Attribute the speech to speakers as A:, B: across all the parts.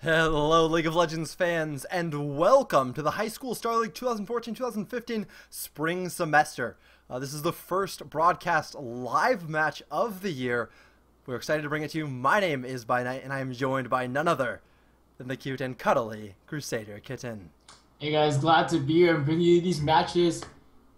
A: Hello, League of Legends fans, and welcome to the High School Star League 2014-2015 spring semester. This is the first broadcast live match of the year. We're excited to bring it to you. My name is By Night, and I am joined by none other than the cute and cuddly Crusader Kitten.
B: Hey guys, glad to be here and bring you these matches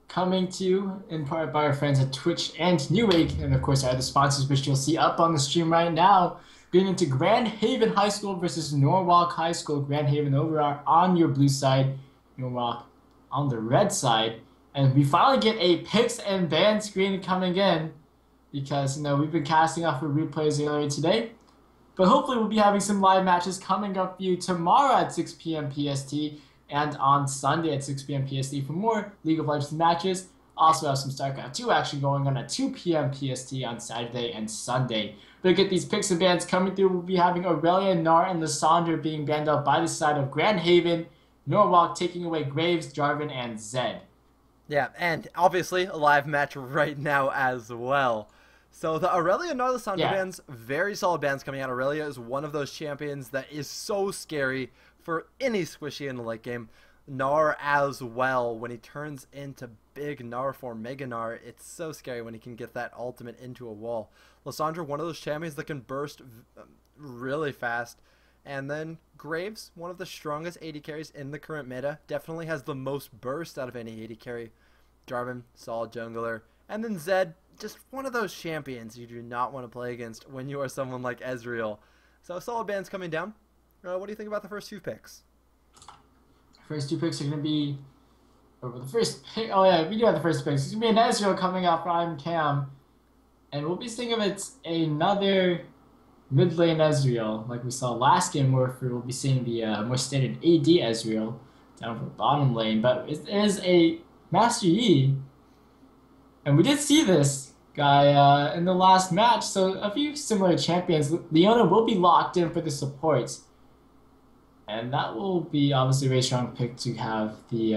B: coming to you in part by our friends at Twitch and Newegg, and of course our other sponsors, which you'll see up on the stream right now. Getting into Grand Haven High School versus Norwalk High School. Grand Haven over on your blue side, Norwalk on the red side. And we finally get a picks and ban screen coming in because, we've been casting off for replays earlier today. But hopefully we'll be having some live matches coming up for you tomorrow at 6 p.m. PST and on Sunday at 6 p.m. PST for more League of Legends matches. Also have some StarCraft 2 action going on at 2 p.m. PST on Saturday and Sunday. But get these picks and bans coming through. We'll be having Aurelia, Nar, and Lysandra being banned out by the side of Grand Haven, Norwalk taking away Graves, Jarvan, and Zed.
A: Yeah, and obviously a live match right now as well. So the Aurelia, Nar, Lysandra bans, very solid bans coming out. Aurelia is one of those champions that is so scary for any squishy in the late game. Nar as well, when he turns into big Nar form, Mega Nar, it's so scary when he can get that ultimate into a wall. Lysandra, one of those champions that can burst really fast. And then Graves, one of the strongest AD carries in the current meta, definitely has the most burst out of any AD carry. Jarvan, solid jungler. And then Zed, just one of those champions you do not want to play against when you are someone like Ezreal. So solid bans coming down. What do you think about the first two picks?
B: First two picks are going to be... the first pick... Oh yeah, we do have the first picks. It's going to be an Ezreal coming off Prime Cam. And we'll be seeing if it's another mid lane Ezreal, like we saw last game, where we'll be seeing the more standard AD Ezreal down for bottom lane. But it is a Master Yi. And we did see this guy in the last match, so a few similar champions. Leona will be locked in for the supports. And that will be obviously a very strong pick to have the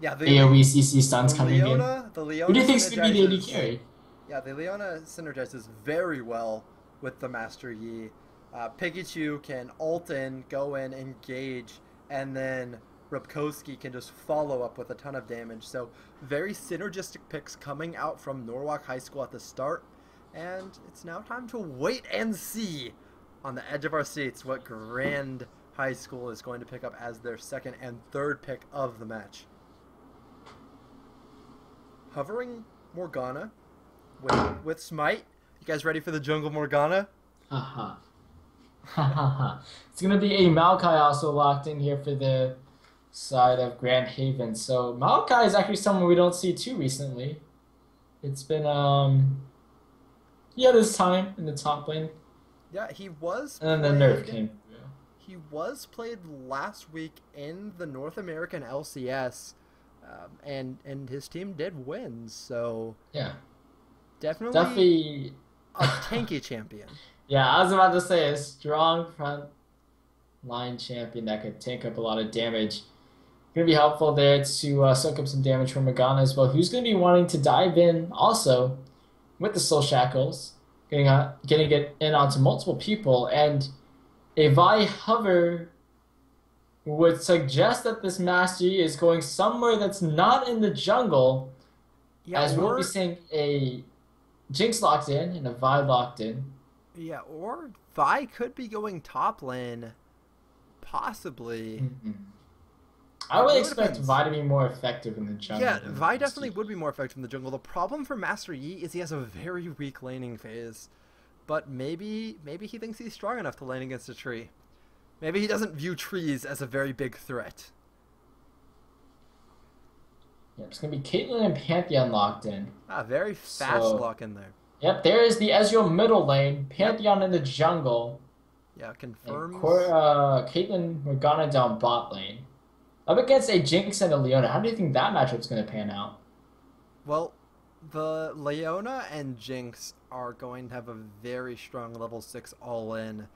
B: AoE CC stuns coming in. Who do you think is going to be the AD carry?
A: Yeah, the Leona synergizes very well with the Master Yi. Pikachu can ult in, go in, engage, and then Rybkowski can just follow up with a ton of damage. So very synergistic picks coming out from Norwalk High School at the start. And it's now time to wait and see on the edge of our seats what Grand High School is going to pick up as their second and third pick of the match. Hovering Morgana with Smite. You guys ready for the jungle Morgana?
B: Haha. It's going to be a Maokai also locked in here for the side of Grand Haven. So Maokai is actually someone we don't see too recently. It's been, this time in the top lane.
A: Yeah, he was
B: and then the nerf came.
A: He was played last week in the North American LCS, and his team did win. So
B: yeah,
A: definitely a tanky champion.
B: Yeah, I was about to say a strong front line champion that could tank up a lot of damage. Gonna be helpful there to soak up some damage from Morgana as well. Who's gonna be wanting to dive in also with the Soul Shackles. Getting it in onto multiple people, and a Vi hover would suggest that this Master Yi is going somewhere that's not in the jungle, as we'll be seeing a Jinx locked in and a Vi locked in.
A: Yeah, or Vi could be going top lane, possibly.
B: Mm-hmm. I would expect Vi to be more effective in the jungle.
A: Yeah, Vi definitely would be more effective in the jungle. The problem for Master Yi is he has a very weak laning phase. But maybe he thinks he's strong enough to lane against a tree. Maybe he doesn't view trees as a very big threat.
B: Yeah, it's going to be Caitlyn and Pantheon locked in.
A: Very fast lock in there.
B: Yep, there is the Ezreal middle lane. Pantheon in the jungle.
A: Yeah, confirms.
B: Caitlyn Morgana down bot lane. Up against a Jinx and a Leona. How do you think that matchup's going to pan out?
A: Well, the Leona and Jinx are going to have a very strong level 6 all-in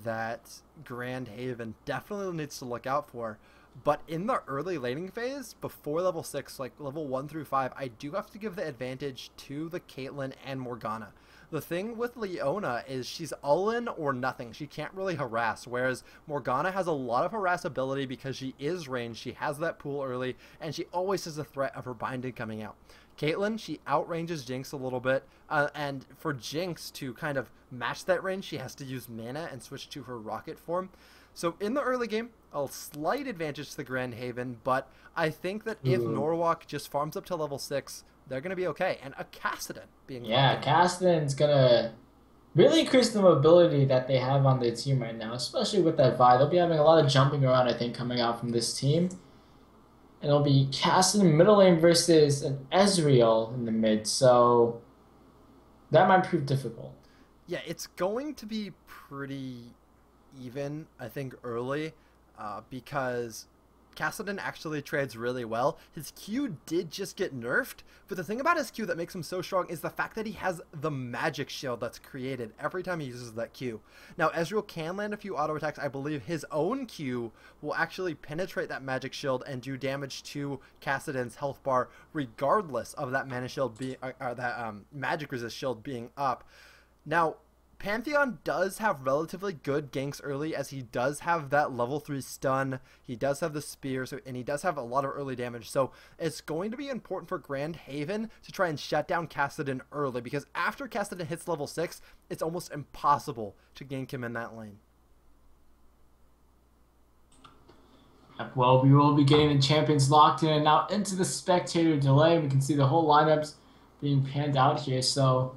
A: that Grand Haven definitely needs to look out for. But in the early laning phase, before level 6, like level 1 through 5, I do have to give the advantage to the Caitlyn and Morgana. The thing with Leona is she's all in or nothing. She can't really harass, whereas Morgana has a lot of harass ability because she is ranged, she has that pool early, and she always has a threat of her binding coming out. Caitlyn, she outranges Jinx a little bit, and for Jinx to kind of match that range, she has to use mana and switch to her rocket form. So in the early game, a slight advantage to the Grand Haven, but I think that if Norwalk just farms up to level 6, they're going to be okay. And a Kassadin being
B: Kassadin's going to really increase the mobility that they have on their team right now, especially with that Vi. They'll be having a lot of jumping around, I think, coming out from this team. And it'll be Kassadin middle lane versus an Ezreal in the mid, so that might prove difficult.
A: Yeah, it's going to be pretty even, I think, early, because Kassadin actually trades really well. His Q did just get nerfed, but the thing about his Q that makes him so strong is the fact that he has the magic shield that's created every time he uses that Q. Now, Ezreal can land a few auto attacks. I believe his own Q will actually penetrate that magic shield and do damage to Kassadin's health bar, regardless of that mana shield being, or that magic resist shield being up. Now, Pantheon does have relatively good ganks early, as he does have that level 3 stun, he does have the spear, and he does have a lot of early damage. So it's going to be important for Grand Haven to try and shut down Kassadin early, because after Kassadin hits level 6, it's almost impossible to gank him in that lane.
B: Well, we will be getting the champions locked in and now into the spectator delay. We can see the whole lineups being panned out here, so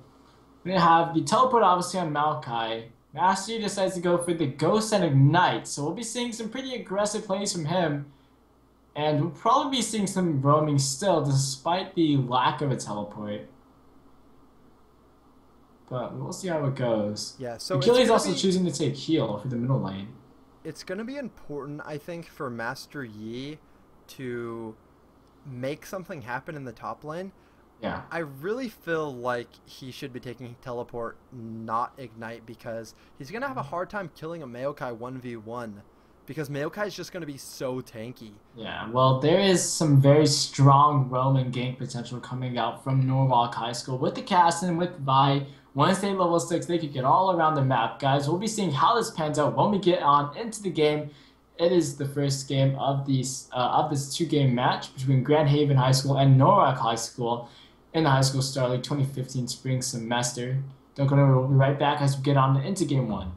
B: we're going to have the teleport obviously on Maokai. Mastery decides to go for the Ghost and Ignite, so we'll be seeing some pretty aggressive plays from him. And we'll probably be seeing some roaming still, despite the lack of a teleport. But we'll see how it goes.
A: Yeah, so
B: Achilles also choosing to take heal for the middle lane.
A: It's going to be important, I think, for Master Yi to make something happen in the top lane.
B: Yeah.
A: I really feel like he should be taking teleport, not ignite, because he's going to have a hard time killing a Maokai 1v1, because Maokai is just going to be so tanky.
B: Yeah, well, there is some very strong roam and gank potential coming out from Norwalk High School with the Kassadin, with Vi. Once they level 6, they could get all around the map, guys. We'll be seeing how this pans out when we get on into the game. It is the first game of this 2-game match between Grand Haven High School and Norwalk High School in the High School Star League 2015 spring semester. Don't go nowhere. We'll be right back as we get on into Game 1.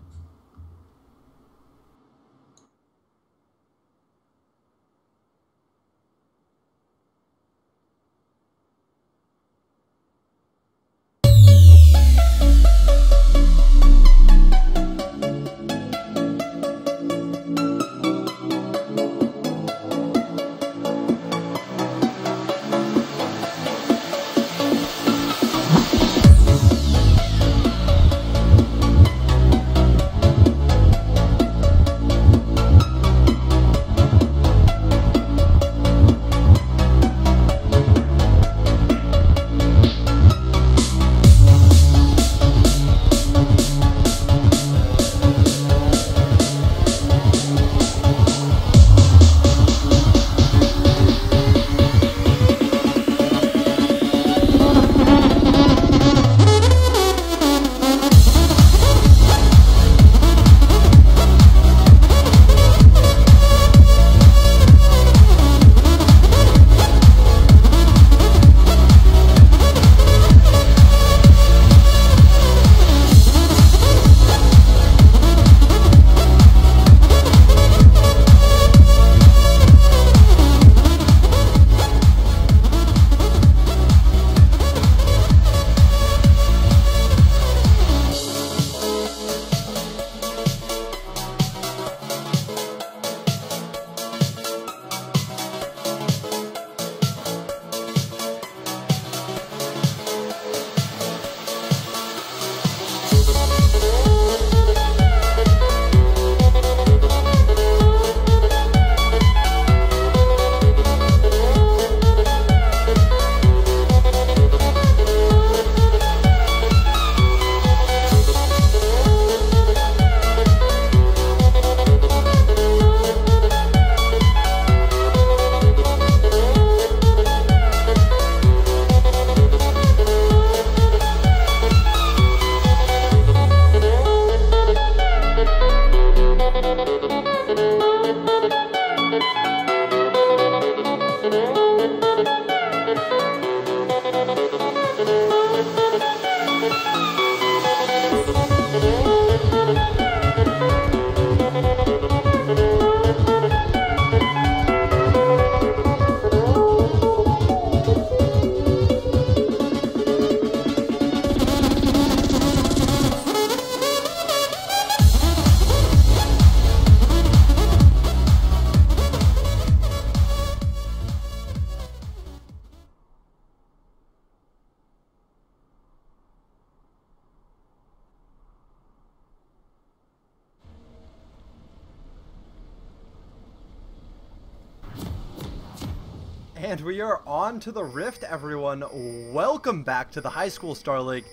A: And we are on to the Rift, everyone. Welcome back to the High School Star League.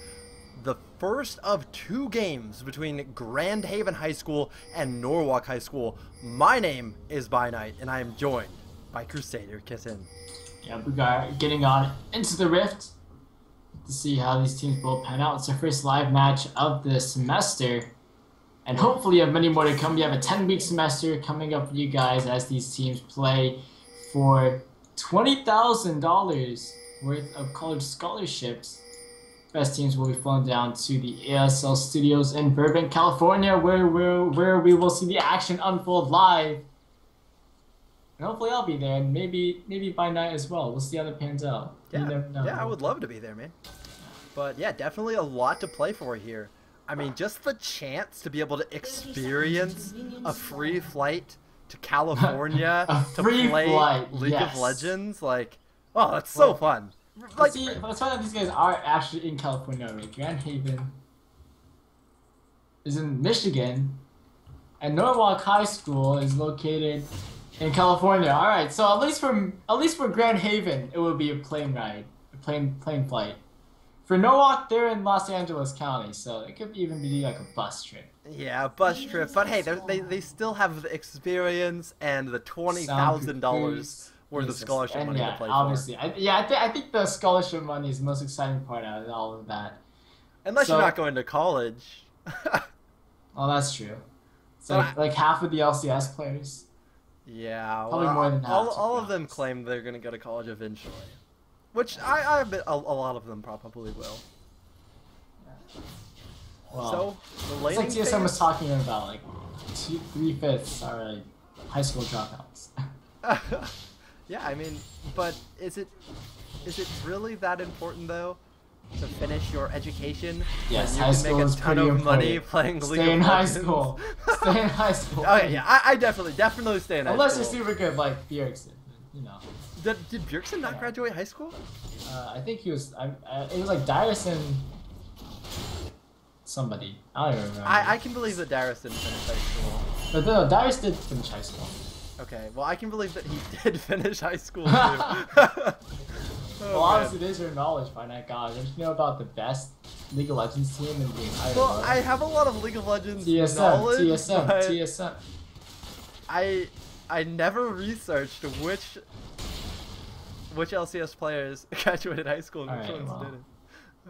A: The first of 2 games between Grand Haven High School and Norwalk High School. My name is By Night, and I am joined by Crusader Kitten.
B: Yeah, we got getting on into the Rift to see how these teams will pan out. It's our first live match of the semester, and hopefully you have many more to come. We have a 10-week semester coming up for you guys as these teams play for $20,000 worth of college scholarships. Best teams will be flown down to the HSL studios in Burbank, California, where we will see the action unfold live. And hopefully I'll be there, and maybe By Night as well. We'll see how that pans out.
A: Yeah, I would love to be there, man. But yeah, definitely a lot to play for here. I mean, just the chance to be able to experience a free flight to California to play League of Legends, like, oh, that's so fun. Like,
B: see, let's find out these guys are actually in California already. Grand Haven is in Michigan, and Norwalk High School is located in California. All right, so at least for Grand Haven, it will be a plane ride, a plane flight. For Norwalk, they're in Los Angeles County, so it could even be like a bus trip.
A: Yeah, a bus trip. But hey, they still have the experience and the $20,000 worth of scholarship money to play
B: obviously.
A: for.
B: I think the scholarship money is the most exciting part out of all of that.
A: Unless you're not going to college.
B: Well, that's true. So like half of the LCS players.
A: Yeah,
B: probably more than half.
A: All of them claim they're going to go to college eventually. Which I bet a lot of them probably will.
B: Well,
A: so the
B: it's like TSM was talking about, like 3/5 are like high school dropouts.
A: Yeah, I mean, but is it really that important though to finish your education?
B: Yes,
A: when you can make a ton of money playing League of Legends?
B: Stay in high school. Stay in high school.
A: Okay, yeah, I definitely stay in high school.
B: Unless you're super good like Bjergsen, you know.
A: Did Bjergsen not graduate high school?
B: I think he was. It was like Darius and somebody. I don't even remember.
A: I can believe that Darius didn't finish high school.
B: But no, Darius did finish high school.
A: Okay, well I can believe that he did finish high school too.
B: Well, honestly, there's your knowledge, By Night God. Don't you know about the best League of Legends team in the entire world?
A: Well, I have a lot of League of Legends knowledge.
B: TSM.
A: I never researched which LCS players graduated high school and which ones didn't.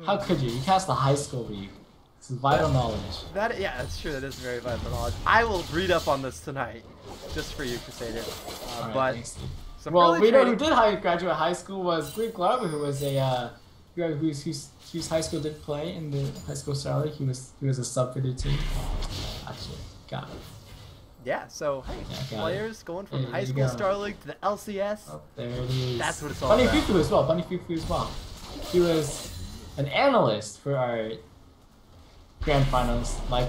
B: How could you? You cast the high school league. It's vital knowledge.
A: Yeah, that's true. That is very vital knowledge. I will read up on this tonight, just for you, Crusader.
B: Thanks, well, we know who did graduate high school was Greek Larva, who was whose high school did play in the high school Star League. He was a sub for the team. Actually, got it.
A: Yeah, so hey, players going from high school Star League to the LCS.
B: Oh, there it is.
A: That's what it's all about.
B: Bunny Fufu as well. He was an analyst for our live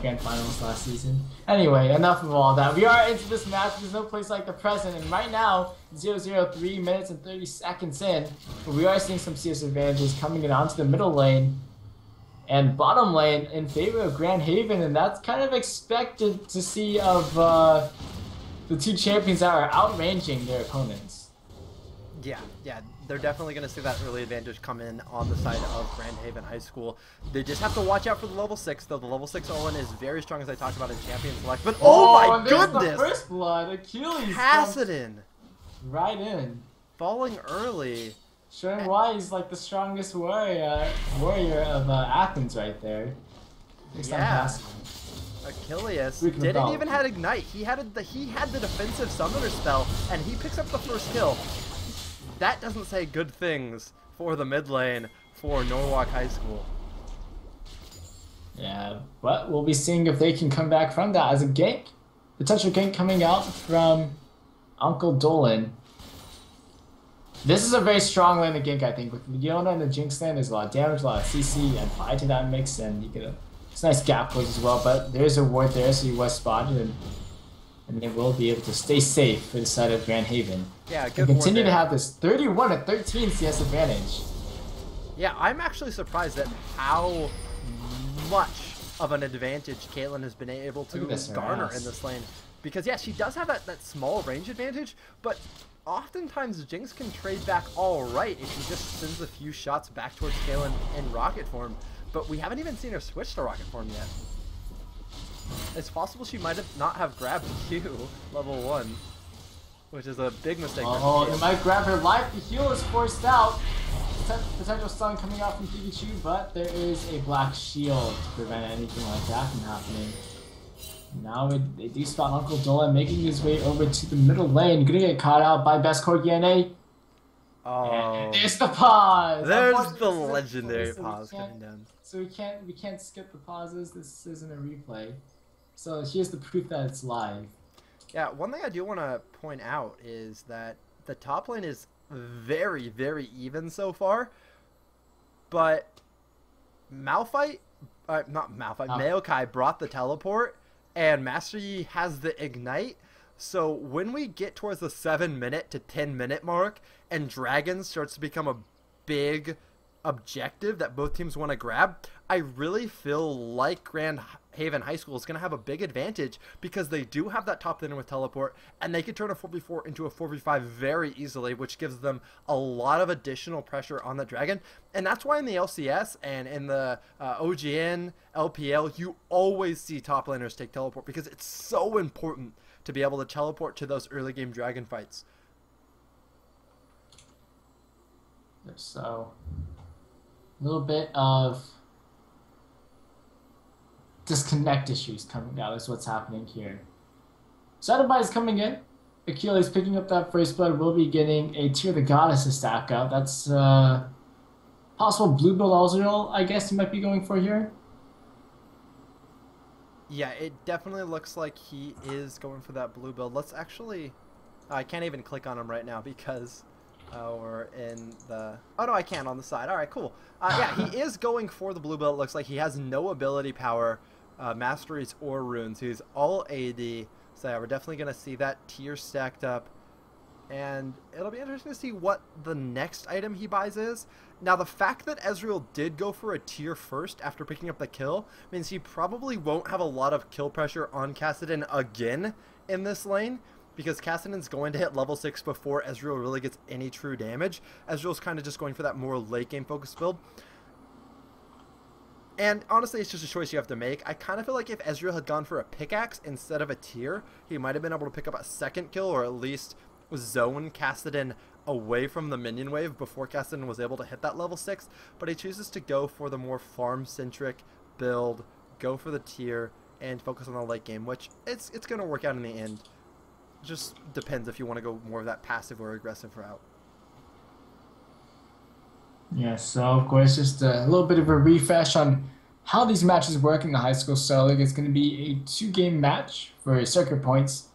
B: grand finals last season. Anyway, enough of all that. We are into this match. There's no place like the present, and right now, 0-0, 3 minutes and 30 seconds in, but we are seeing some CS advantages coming in onto the middle lane and bottom lane in favor of Grand Haven, and that's kind of expected to see of the two champions that are outranging their opponents.
A: Yeah, they're definitely going to see that early advantage come in on the side of Grand Haven High School. They just have to watch out for the level 6, though. The level 6 Owen is very strong, as I talked about in Champion Select. But oh my goodness!
B: The first blood, Achilles.
A: Kassadin.
B: Right in.
A: Falling early.
B: Showing why he's like the strongest warrior of Athens right there.
A: Yeah. Achilles didn't even have Ignite. He had the defensive summoner spell, and he picks up the first kill. That doesn't say good things for the mid lane for Norwalk High School.
B: Yeah, but we'll be seeing if they can come back from that as a gank. Potential gank coming out from Uncle Dolan. This is a very strong lane to gank, I think. With Leona and the Jinx lane, there's a lot of damage, a lot of CC and Fi to that mix, and you get a nice gap close as well. But there's a ward there, so he was spotted, and they will be able to stay safe for the side of Grand Haven.
A: Yeah, good.
B: And continue to have this 31-13 CS advantage.
A: Yeah, I'm actually surprised at how much of an advantage Caitlyn has been able to garner in this lane. Because, yeah, she does have that small range advantage, but oftentimes Jinx can trade back all right if she just sends a few shots back towards Caitlyn in rocket form. But we haven't even seen her switch to rocket form yet. It's possible she might not have grabbed Q level 1, which is a big mistake.
B: Oh, it might grab her life. The heal is forced out. Potential stun coming out from Pikachu, but there is a black shield to prevent anything like that from happening. Now they do spot Uncle Dolan making his way over to the middle lane. Gonna get caught out by Best Corgiane.
A: Oh,
B: and there's the pause.
A: There's the legendary pause coming down.
B: So we can't skip the pauses. This isn't a replay. So here's the proof that it's live.
A: Yeah, one thing I do want to point out is that the top lane is very, very even so far, but Maokai brought the teleport, and Master Yi has the ignite. So when we get towards the 7-minute to 10-minute mark, and Dragon starts to become a big objective that both teams want to grab, I really feel like Grand Haven High School is going to have a big advantage because they do have that top laner with teleport, and they can turn a 4v4 into a 4v5 very easily, which gives them a lot of additional pressure on the Dragon. And that's why in the LCS and in the OGN, LPL, you always see top laners take teleport because it's so important to be able to teleport to those early game Dragon fights.
B: So, a little bit of disconnect issues coming out is what's happening here. Shadowbite is coming in. Achilles picking up that first blood. Will be getting a Tear the Goddess to stack out. That's possible blue build Azrael, I guess he might be going for here.
A: Yeah, it definitely looks like he is going for that blue build. Let's actually... I can't even click on him right now because we're in the... Oh, no, I can on the side. All right, cool. Yeah, he is going for the blue build. It looks like he has no ability power, masteries, or runes. He's all AD. So, yeah, we're definitely going to see that tier stacked up. And it'll be interesting to see what the next item he buys is. Now, the fact that Ezreal did go for a tier first after picking up the kill means he probably won't have a lot of kill pressure on Kassadin again in this lane, because Kassadin's going to hit level 6 before Ezreal really gets any true damage. Ezreal's kind of just going for that more late game focused build. And honestly, it's just a choice you have to make. I kind of feel like if Ezreal had gone for a pickaxe instead of a tier, he might have been able to pick up a second kill, or at least zone Kassadin away from the minion wave before Kassadin was able to hit that level 6. But he chooses to go for the more farm-centric build, go for the tier, and focus on the late game, which it's going to work out in the end. Just depends if you want to go more of that passive or aggressive route.
B: Yeah, so of course, just a little bit of a refresh on how these matches work in the High School Star League. It's going to be a 2-game match for circuit points.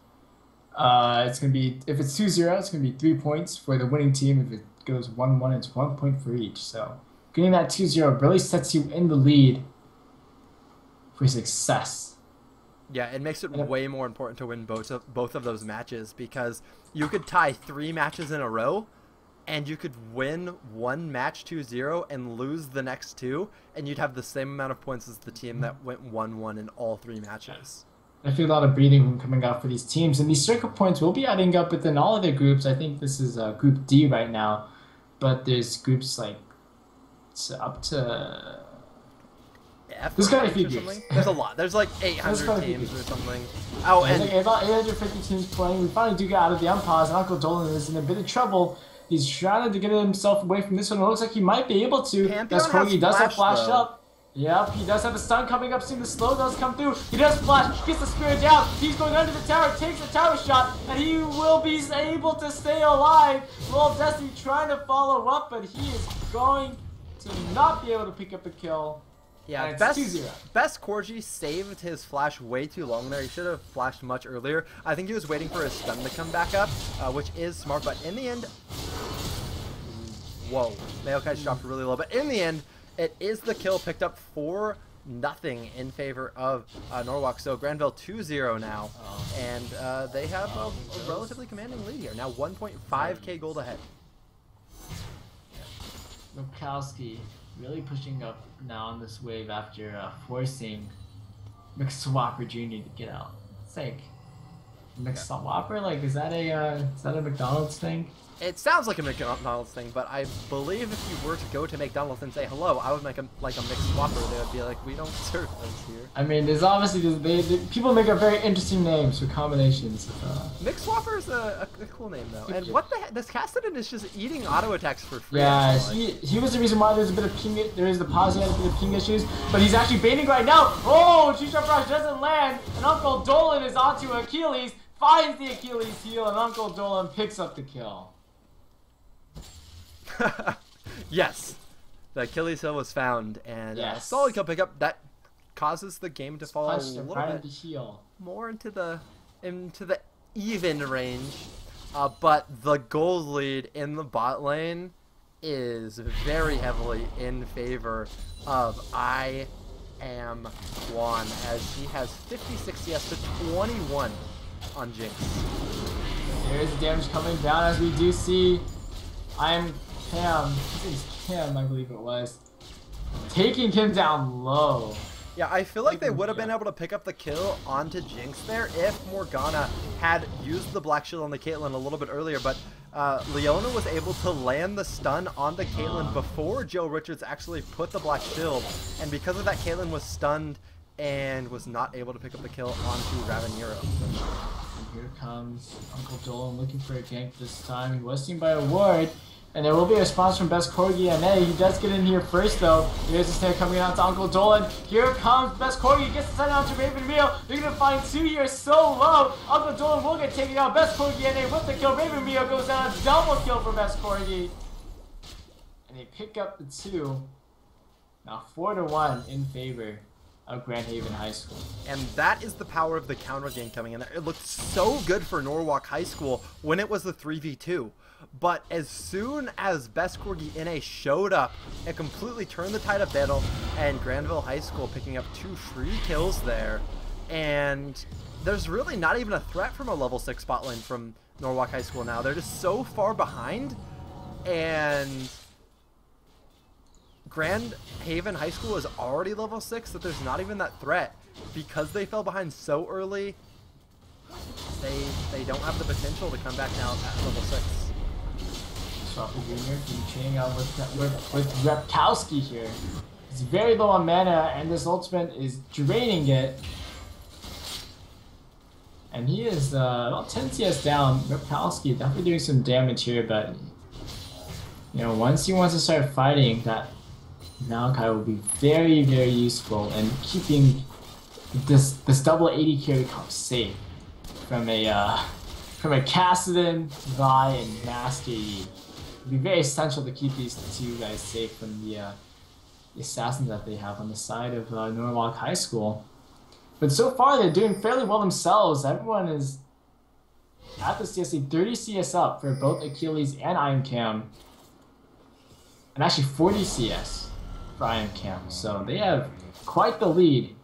B: It's going to be, if it's 2-0, it's going to be 3 points for the winning team. If it goes 1-1, it's 1 point for each. So getting that 2-0 really sets you in the lead for success.
A: Yeah, it makes it way more important to win both of those matches, because you could tie 3 matches in a row, and you could win one match 2-0 and lose the next 2, and you'd have the same amount of points as the team that went 1-1 in all 3 matches.
B: I feel a lot of breathing room coming out for these teams, and these circle points will be adding up within all of their groups. I think this is Group D right now, but there's groups like up to... There's got a few groups.
A: There's a lot. There's like 800 teams or something. Oh,
B: and like about 850 teams playing. We finally do get out of the unpause, and Uncle Dolan is in a bit of trouble. He's trying to get himself away from this one. It looks like he might be able to. That's Corgi does have flash up. Yep, he does have a stun coming up soon. The slow does come through. He does flash, gets the spirit down. He's going under the tower, takes a tower shot, and he will be able to stay alive. Well, Destiny trying to follow up, but he is going to not be able to pick up a kill.
A: Yeah,
B: it's 2-0.
A: Best Corgi saved his flash way too long there. He should have flashed much earlier. I think he was waiting for his stun to come back up, which is smart. But in the end, whoa, Maokai dropped really low. But in the end, it is the kill picked up for nothing in favor of Norwalk. So Granville 2-0 now, and they have a relatively commanding lead here. Now 1.5k gold ahead.
B: Lukowski really pushing up now on this wave after forcing McSwapper Jr. to get out. It's like McSwapper, like is that a McDonald's thing?
A: It sounds like a McDonald's thing, but I believe if you were to go to McDonald's and say hello, I would make like a mixed Whopper. They would be like, we don't serve those here.
B: I mean, there's obviously people make up very interesting names for combinations.
A: Mixed Whopper is a cool name though. And what the heck? This Cassidy is just eating auto attacks for free.
B: Yeah, he was the reason why there's a bit of ping. There is the pause, he had a bit of ping issues, but he's actually baiting right now. Oh, Two-Shot Rush doesn't land, and Uncle Dolan is onto Achilles, finds the Achilles heel, and Uncle Dolan picks up the kill.
A: Yes, the Achilles heel was found, and solid kill pickup that causes the game to fall a little bit more into the even range. But the gold lead in the bot lane is very heavily in favor of I Am Juan, as he has 56 CS to 21 on Jinx.
B: There's damage coming down as we do see I Am Cam, his name's Kim, I believe it was, taking him down low.
A: Yeah, I feel like they would have been able to pick up the kill onto Jinx there if Morgana had used the Black Shield on the Caitlyn a little bit earlier, but Leona was able to land the stun on the Caitlyn before Joe Richards actually put the Black Shield, and because of that, Caitlyn was stunned and was not able to pick up the kill onto Ravenero.
B: And here comes Uncle Dolan looking for a gank this time. He was seen by a ward. And there will be a response from Best Corgi NA. He does get in here first though. Here's the snare coming out to Uncle Dolan. Here comes Best Corgi, gets the send out to Raven Rio. They're gonna find 2 here so low. Uncle Dolan will get taken out. Best Corgi NA with the kill. Raven Rio goes down, a double kill for Best Corgi. And they pick up the 2. Now 4-1 in favor of Grand Haven High School.
A: And that is the power of the counter game coming in there. It looked so good for Norwalk High School when it was the 3v2. But as soon as Best Corgi NA showed up, it completely turned the tide of battle, and Granville High School picking up 2 free kills there. And there's really not even a threat from a level 6 bot lane from Norwalk High School now. They're just so far behind, and Grand Haven High School is already level 6, that there's not even that threat. Because they fell behind so early, they don't have the potential to come back now at level 6.
B: Swapper Jr. chainning out with Repkowski here. He's very low on mana, and this ultimate is draining it. And he is about 10 CS down. Repkowski definitely doing some damage here, but you know, once he wants to start fighting, that Malachi will be very, very useful in keeping this double 80 carry comp safe from a Kassadin, Vi, and Master Yi. It'd be very essential to keep these 2 guys safe from the assassins that they have on the side of Norwalk High School. But so far they're doing fairly well themselves. Everyone is at the CSA 30 CS up for both Achilles and Iron Cam, and actually 40 CS for Iron Cam. So they have quite the lead.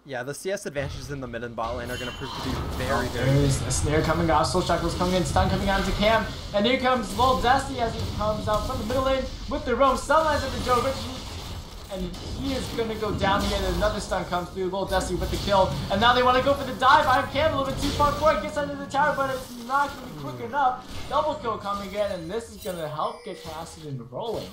A: Yeah, the CS advantages in the mid and bot lane are going to prove to be very, very
B: There is a snare coming out, Soul Shackles coming in, stun coming out into Cam, and here comes Lil Dusty as he comes out from the middle lane with the roam, stun lands into Joe Richards, and he is going to go down here, and another stun comes through, Lil Dusty with the kill, and now they want to go for the dive. Iron Cam a little bit too far forward, gets under the tower, but it's not going to be quick enough. Double kill coming in, and this is going to help get Cassidy rolling.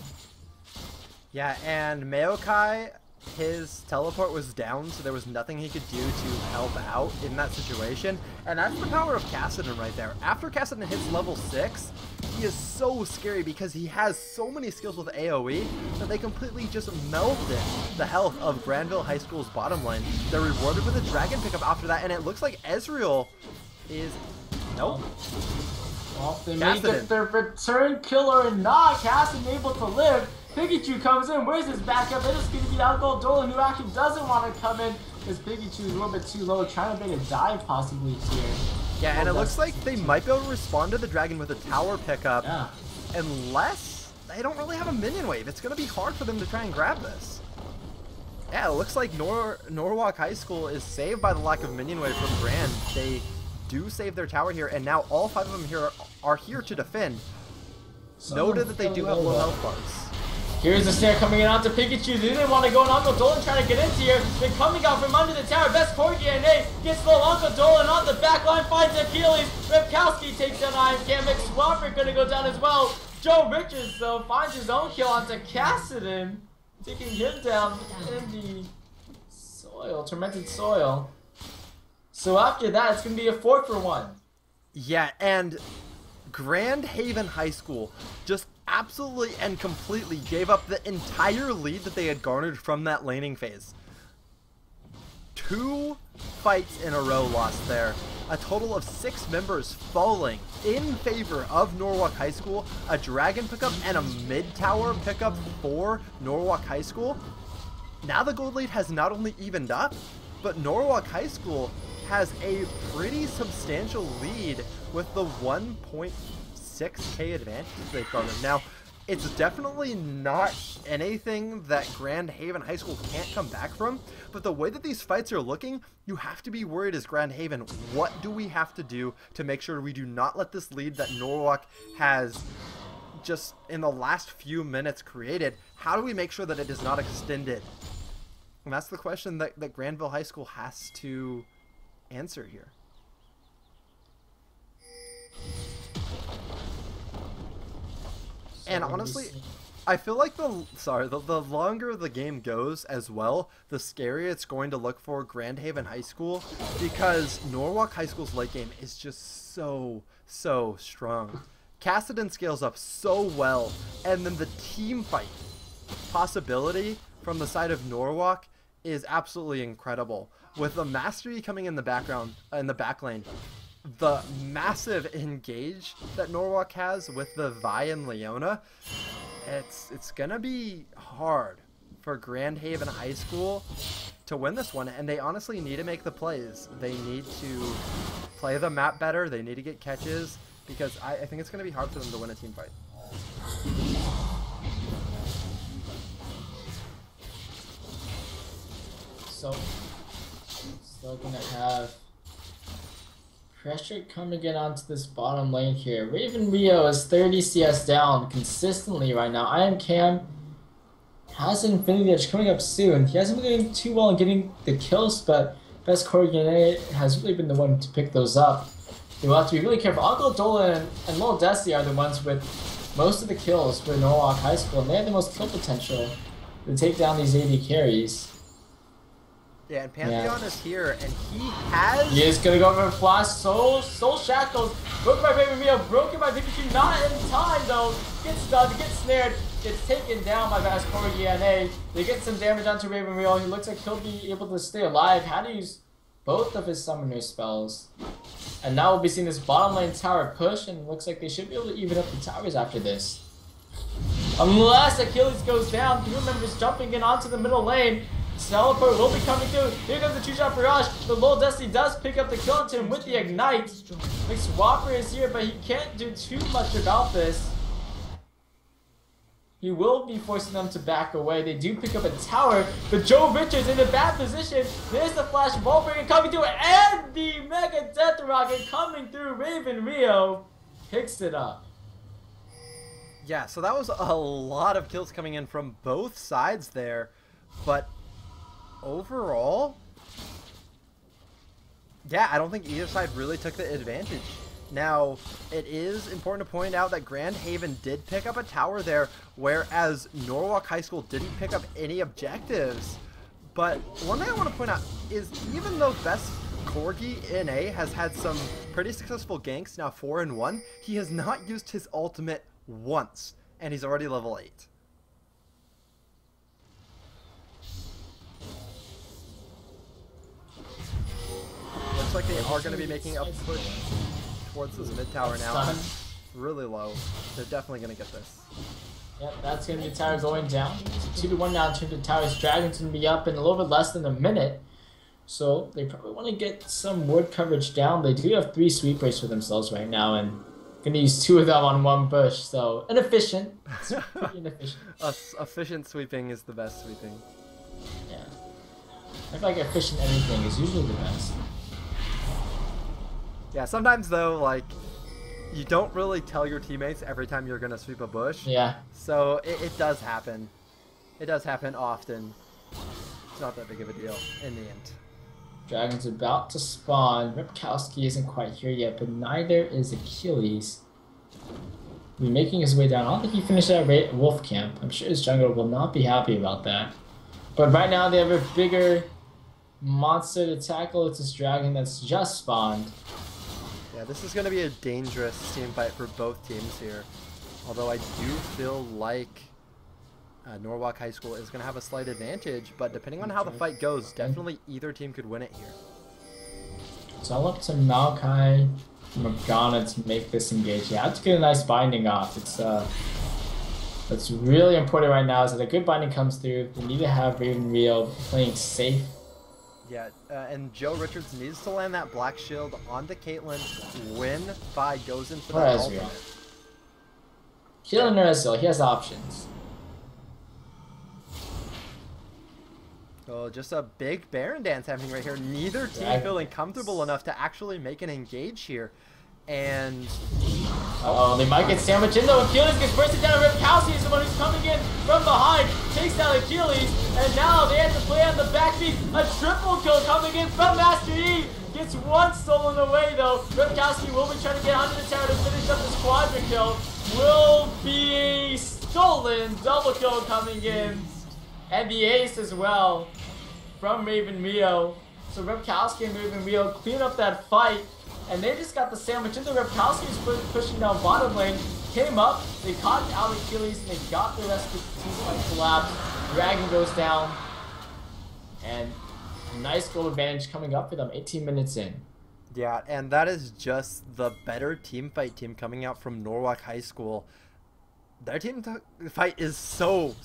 A: Yeah, and Maokai, his teleport was down, so there was nothing he could do to help out in that situation. And that's the power of Kassadin right there. After Kassadin hits level 6, he is so scary because he has so many skills with AoE that they completely just melted the health of Granville High School's bottom lane. They're rewarded with a dragon pickup after that, and it looks like Ezreal is... Nope.
B: Well, they may get their return kill or not. Kassadin able to live. Pikachu comes in. Where's his backup? It is going to be Alcohol Dolan, who actually doesn't want to come in, because Pikachu is a little bit too low, trying to make a dive possibly here.
A: Yeah, and it looks like they might be able to respond to the dragon with a tower pickup, unless they don't really have a minion wave. It's going to be hard for them to try and grab this. Yeah, it looks like Norwalk High School is saved by the lack of minion wave from Grand. They do save their tower here, and now all 5 of them here are here to defend. Noted that they do have low health bars.
B: Here's the snare coming in onto Pikachu. They didn't want to go, and Uncle Dolan trying to get into here. Then coming out from under the tower, best Corgi and A gets low. Uncle Dolan on the back line, finds Achilles. Ripkowski takes down Iron Kamek. Swamper gonna go down as well. Joe Richards, though, finds his own kill onto Cassidon, taking him down in the soil, tormented soil. So after that, it's gonna be a 4-for-1.
A: Yeah, and Grand Haven High School just absolutely and completely gave up the entire lead that they had garnered from that laning phase. 2 fights in a row lost there. A total of 6 members falling in favor of Norwalk High School. A dragon pickup and a mid-tower pickup for Norwalk High School. Now the gold lead has not only evened up, but Norwalk High School has a pretty substantial lead with the 1.6k advantage they've garnered. Now, it's definitely not anything that Grand Haven High School can't come back from, but the way that these fights are looking, you have to be worried as Grand Haven. What do we have to do to make sure we do not let this lead that Norwalk has just in the last few minutes created, how do we make sure that it is not extended? And that's the question that Granville High School has to answer here. And honestly, I feel like the longer the game goes as well, the scarier it's going to look for Grand Haven High School, because Norwalk High School's late game is just so strong. Cassidon scales up so well, and then the team fight possibility from the side of Norwalk is absolutely incredible. With the mastery coming in the background, in the back lane, the massive engage that Norwalk has with the Vi and Leona, it's gonna be hard for Grand Haven High School to win this one, and they honestly need to make the plays. They need to play the map better, they need to get catches, because I think it's gonna be hard for them to win a team fight.
B: So, still gonna have pressure coming in onto this bottom lane here. Raven Rio is 30 CS down consistently right now. I Am Cam has an Infinity Edge coming up soon. He hasn't been doing too well in getting the kills, but Best Corgi has really been the one to pick those up. They will have to be really careful. Uncle Dolan and Lil Desi are the ones with most of the kills for Norwalk High School, and they have the most kill potential to take down these AD carries.
A: Yeah, and Pantheon is here, and he
B: is gonna go for a flash. Soul Shackles. Broken by Raven Rio. Broken by Pikachu. Not in time, though. Gets stunned, gets snared. Gets taken down by Vast Corgi and A. They get some damage onto Raven Rio. He looks like he'll be able to stay alive. Had to use both of his summoner spells. And now we'll be seeing this bottom lane tower push, and it looks like they should be able to even up the towers after this. Unless Achilles goes down, 2 members jumping in onto the middle lane. Teleport will be coming through. Here comes the 2-shot barrage. The Lil Destiny does pick up the kill onto him with the Ignite. McSwapper is here, but he can't do too much about this. He will be forcing them to back away. They do pick up a tower, but Joe Richards in a bad position. There's the flash Volbringer coming through, and the Mega Death Rocket coming through. Raven Rio picks it up.
A: Yeah, so that was a lot of kills coming in from both sides there, but overall, yeah, I don't think either side really took the advantage. Now, it is important to point out that Grand Haven did pick up a tower there, whereas Norwalk High School didn't pick up any objectives. But one thing I want to point out is, even though Best Corgi NA has had some pretty successful ganks, now 4-1, he has not used his ultimate once, and he's already level 8. Looks like they are going to be making a push towards this mid tower now. Really low. They're definitely going to get this.
B: Yep, that's going to be the tower going down. It's a 2-1 now in terms of towers. Dragon's going to be up in a little bit less than a minute. So they probably want to get some ward coverage down. They do have 3 sweepers for themselves right now, and going to use 2 of them on 1 bush. So inefficient. It's pretty inefficient.
A: Efficient sweeping is the best sweeping.
B: Yeah. I feel like efficient anything is usually the best.
A: Yeah, sometimes though, like, you don't really tell your teammates every time you're going to sweep a bush.
B: Yeah.
A: So it does happen. It does happen often. It's not that big of a deal in the end.
B: Dragon's about to spawn. Ripkowski isn't quite here yet, but neither is Achilles. He's making his way down. I don't think he finished at Wolf Camp. I'm sure his jungler will not be happy about that. But right now they have a bigger monster to tackle. It's this dragon that's just spawned.
A: Yeah, this is going to be a dangerous team fight for both teams here. Although I do feel like Norwalk High School is going to have a slight advantage, but depending on how the fight goes, definitely either team could win it here.
B: It's all up to Maokai Morgana to make this engage. You have to get a nice binding off. What's really important right now is that a good binding comes through. You need to have Raven Rio playing safe.
A: Yeah, and Joe Richards needs to land that Black Shield onto Caitlyn when Vi goes into the ultimate.
B: Killing or Ezreal, he has options.
A: So just a big Baron dance happening right here. Neither team feeling comfortable enough to actually make an engage here. And
B: they might get sandwiched in though. Achilles gets bursted down. Ripkowski is the one who's coming in from behind, takes down Achilles, and now they have to play on the backbeat. A triple kill coming in from Master E. Gets 1 stolen away though. Ripkowski will be trying to get onto the tower to finish up this quadra kill. Will be stolen. Double kill coming in. And the ace as well from Raven Rio. So Ripkowski and Raven Rio clean up that fight. And they just got the sandwich into Ripkowski's pushing down bottom lane. Came up, they caught out Achilles, and they got the rest of the team fight collapse. Dragon goes down. And nice goal advantage coming up for them 18 minutes in.
A: Yeah, and that is just the better team fight team coming out from Norwalk High School. Their team fight is so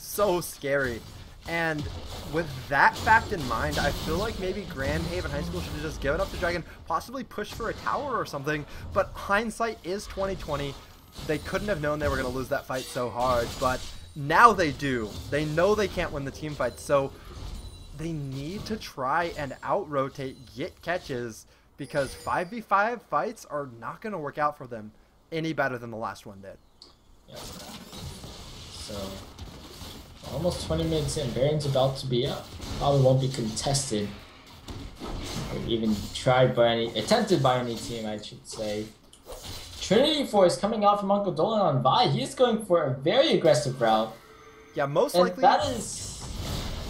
A: scary. And with that fact in mind, I feel like maybe Grand Haven High School should have just given up the Dragon, possibly push for a tower or something, but hindsight is 2020. They couldn't have known they were going to lose that fight so hard, but now they do. They know they can't win the team fight, so they need to try and out-rotate, get catches, because 5v5 fights are not going to work out for them any better than the last one did.
B: Yep. So almost 20 minutes in, Baron's about to be up. Probably won't be contested or even attempted by any team, I should say. Trinity Force coming out from Uncle Dolan on Vi. He's going for a very aggressive route.
A: Yeah, most
B: and
A: likely.
B: That is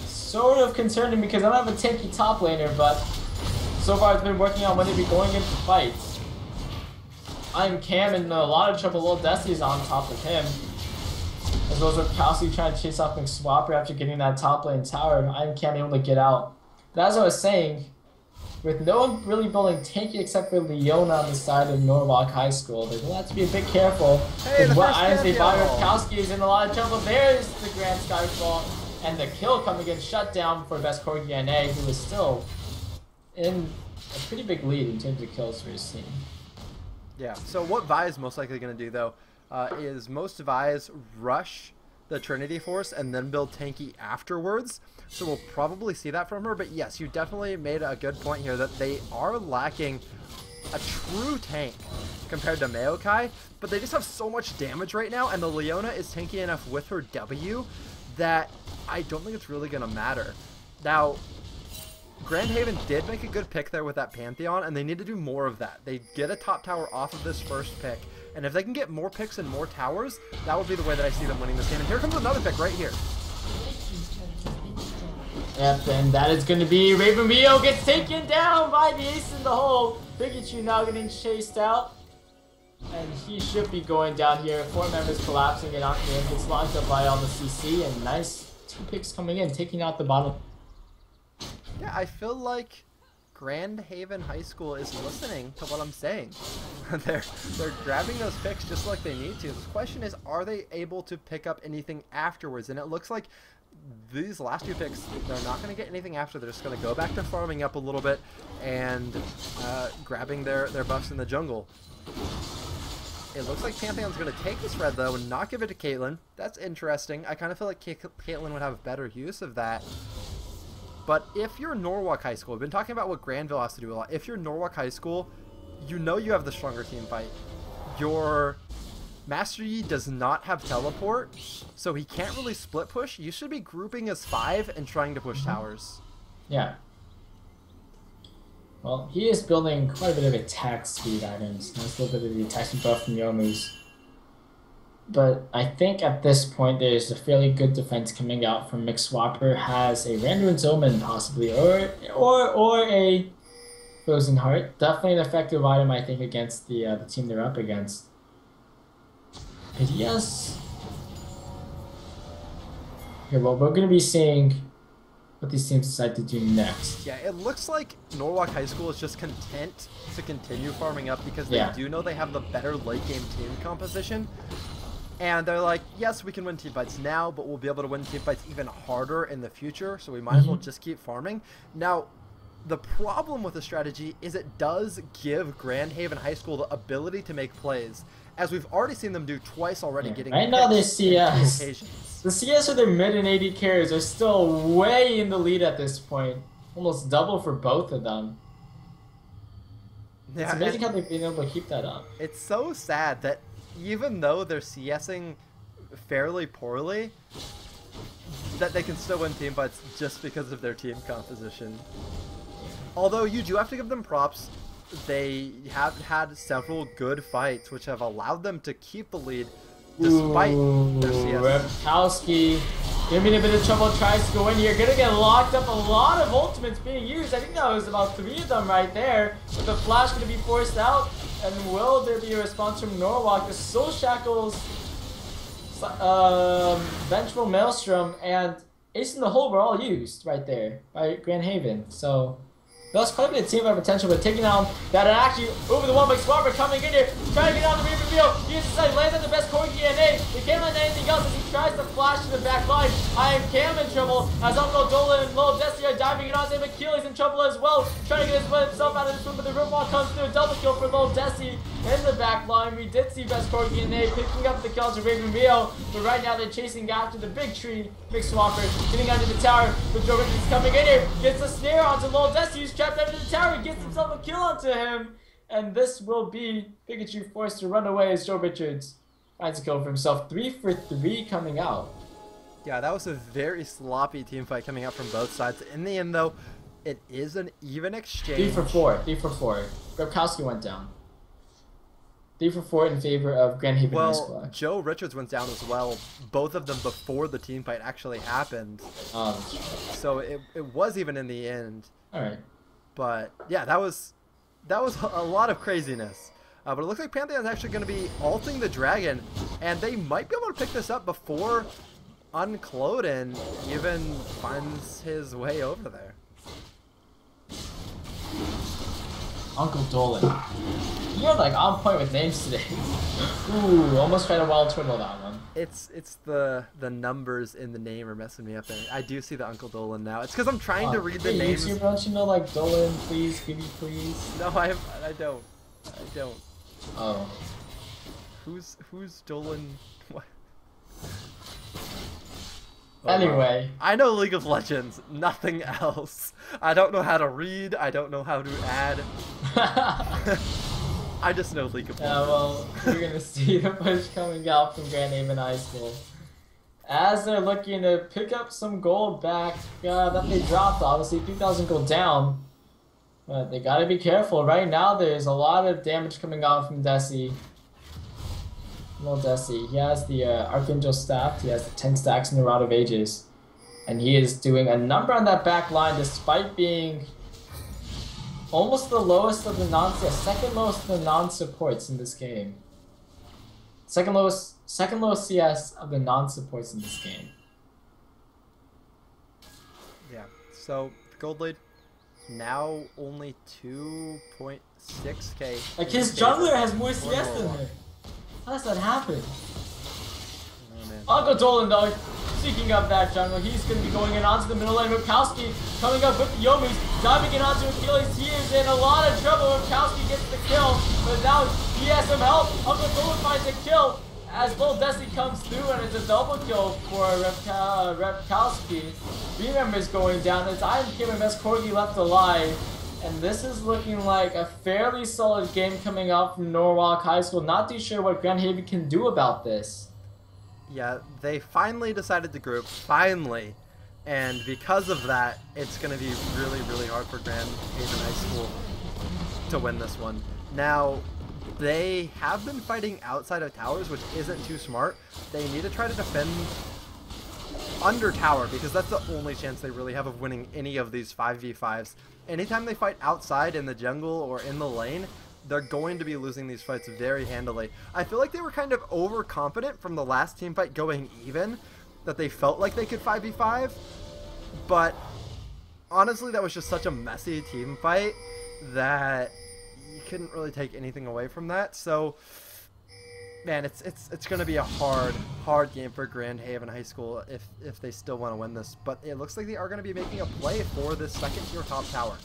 B: sort of concerning because I don't have a tanky top laner, but so far it's been working on when they be going into fights. I'm Cam in a lot of trouble. Lil Destiny's on top of him. As well as Ripkowski trying to chase off McSwapper after getting that top lane tower. I'm Cam able to get out. But as I was saying, with no one really building tanky except for Leona on the side of Norwalk High School, they're going to have to be a bit careful. Because what items they buy, Ripkowski is in a lot of trouble. There's the Grand Skyfall. And the kill coming in shut down for Best Corgi NA, who is still in a pretty big lead in terms of kills for his team.
A: Yeah, so what Vi is most likely going to do, though, is most Vi's rush the Trinity Force and then build tanky afterwards. So we'll probably see that from her. But yes, you definitely made a good point here that they are lacking a true tank compared to Maokai. But they just have so much damage right now, and the Leona is tanky enough with her W that I don't think it's really going to matter. Now, Grand Haven did make a good pick there with that Pantheon, and they need to do more of that. They get a top tower off of this first pick, and if they can get more picks and more towers, that would be the way that I see them winning this game. And here comes another pick right here.
B: Yep, and that is going to be Raven Rio gets taken down by the ace in the hole. Pikachu now getting chased out, and he should be going down here. 4 members collapsing it onto him, gets locked up by all the CC, and nice 2 picks coming in, taking out the bottom.
A: Yeah, I feel like Grand Haven High School is listening to what I'm saying. they're grabbing those picks just like they need to. The question is, are they able to pick up anything afterwards? And it looks like these last 2 picks, they're not going to get anything after. They're just going to go back to farming up a little bit and grabbing their buffs in the jungle. It looks like Pantheon's going to take this red, though, and not give it to Caitlyn. That's interesting. I kind of feel like Caitlyn would have better use of that. But if you're Norwalk High School, we've been talking about what Granville has to do a lot. If you're Norwalk High School, you know you have the stronger team fight. Your Master Yi does not have teleport, so he can't really split push. You should be grouping as 5 and trying to push towers.
B: Yeah. Well, he is building quite a bit of attack speed items. Nice little bit of the attack speed buff from Youmuu's. But I think at this point there's a fairly good defense coming out from Mixwapper. Has a Randuin's Omen possibly, or a Frozen Heart. Definitely an effective item, I think, against the team they're up against. But yes. Okay, well, we're going to be seeing what these teams decide to do next.
A: Yeah, it looks like Norwalk High School is just content to continue farming up because they do know they have the better late game team composition. And they're like, yes, we can win team fights now, but we'll be able to win team fights even harder in the future, so we might as well just keep farming. Now, the problem with the strategy is it does give Grand Haven High School the ability to make plays, as we've already seen them do twice already, getting
B: right now they CS. The CS with their mid and AD carries are still way in the lead at this point. Almost double for both of them. Yeah, it's amazing how they've been able to keep that up.
A: It's so sad that even though they're CSing fairly poorly, that they can still win team fights just because of their team composition. Although you do have to give them props. They have had several good fights which have allowed them to keep the lead despite their CS.
B: Repkowski gonna be in a bit of trouble, tries to go in here. Gonna get locked up, a lot of ultimates being used. I think that was about 3 of them right there. With the flash gonna be forced out. And will there be a response from Norwalk? The Soul Shackles, Vengeful Maelstrom, and Ace in the Hole were all used right there by Grand Haven. So that's quite a bit of team fight potential, but taking down that actually over the wall by Swapper coming in here, trying to get on the Reaper View. He uses side, lands on the best core DNA. He can't land anything else as he tries to flash to the back line. I am Cam in trouble as Uncle Dolan and Lil Destiny are diving it on him. Achilles in trouble as well, trying to get himself out of this room, but the room wall comes through. Double kill for Lil Destiny in the back line. We did see best core DNA picking up the kills of Raven Rio, but right now they're chasing after the big tree. Mixwapper getting under the tower, but Joe Richards coming in here, gets a snare onto Lil Destiny, who's trapped under the tower. He gets himself a kill onto him, and this will be Pikachu forced to run away as Joe Richards finds a kill for himself. 3 for 3 coming out.
A: Yeah, that was a very sloppy team fight coming out from both sides. In the end, though, it is an even exchange.
B: 3 for 4. 3 for 4. Repkowski went down. 3 for 4 in favor of Grand Haven High School.
A: Well, Joe Richards went down as well. Both of them before the team fight actually happened.
B: Oh, that's right.
A: So it was even in the end.
B: All right.
A: But yeah, that was a lot of craziness. But it looks like Pantheon's actually going to be ulting the dragon, and they might be able to pick this up before Uncloden even finds his way over there.
B: Uncle Dolan. You're like on point with names today. Ooh, almost tried a wild turtle that one.
A: It's the numbers in the name are messing me up there. I do see the Uncle Dolan now. It's because I'm trying to read the names.
B: YouTuber, don't you know like Dolan, please, Gibby, please?
A: No, I don't.
B: Oh.
A: Who's Dolan? What?
B: Anyway.
A: I know League of Legends, nothing else. I don't know how to read, I don't know how to add. I just know League of Legends.
B: Yeah, well, we're gonna see the push coming out from Grand Haven High School. As they're looking to pick up some gold back that they dropped, obviously 3,000 gold down. But they gotta be careful. Right now there's a lot of damage coming out from Desi. Well, Desi, he has the Archangel staff, he has the 10 stacks in the Rod of Ages. And he is doing a number on that back line despite being almost the lowest of the second lowest of the non-supports in this game. Second lowest CS of the non-supports in this game.
A: Yeah, so gold lead. Now only 2.6k.
B: Like his jungler has more CS than him. How does that happen? Uncle Dolan though, speaking of that jungle, he's going to be going in onto the middle lane. Ripkowski coming up with the Yomus, diving in onto Achilles. He is in a lot of trouble. Ripkowski gets the kill, but now he has some help. Uncle Dolan finds a kill as Bull Desi comes through, and it's a double kill for Ripkowski. B-Member is going down. It's Iron KMS Corgi left alive. And this is looking like a fairly solid game coming out from Norwalk High School. Not too sure what Grand Haven can do about this.
A: Yeah, they finally decided to group, finally. And because of that, it's going to be really, really hard for Grand Haven High School to win this one. Now, they have been fighting outside of towers, which isn't too smart. They need to try to defend under tower, because that's the only chance they really have of winning any of these 5v5s. Anytime they fight outside in the jungle or in the lane, they're going to be losing these fights very handily. I feel like they were kind of overconfident from the last team fight going even, that they felt like they could 5v5, but honestly that was just such a messy team fight that you couldn't really take anything away from that. So man, it's going to be a hard game for Grand Haven High School if they still want to win this. But it looks like they are going to be making a play for this second tier top tower.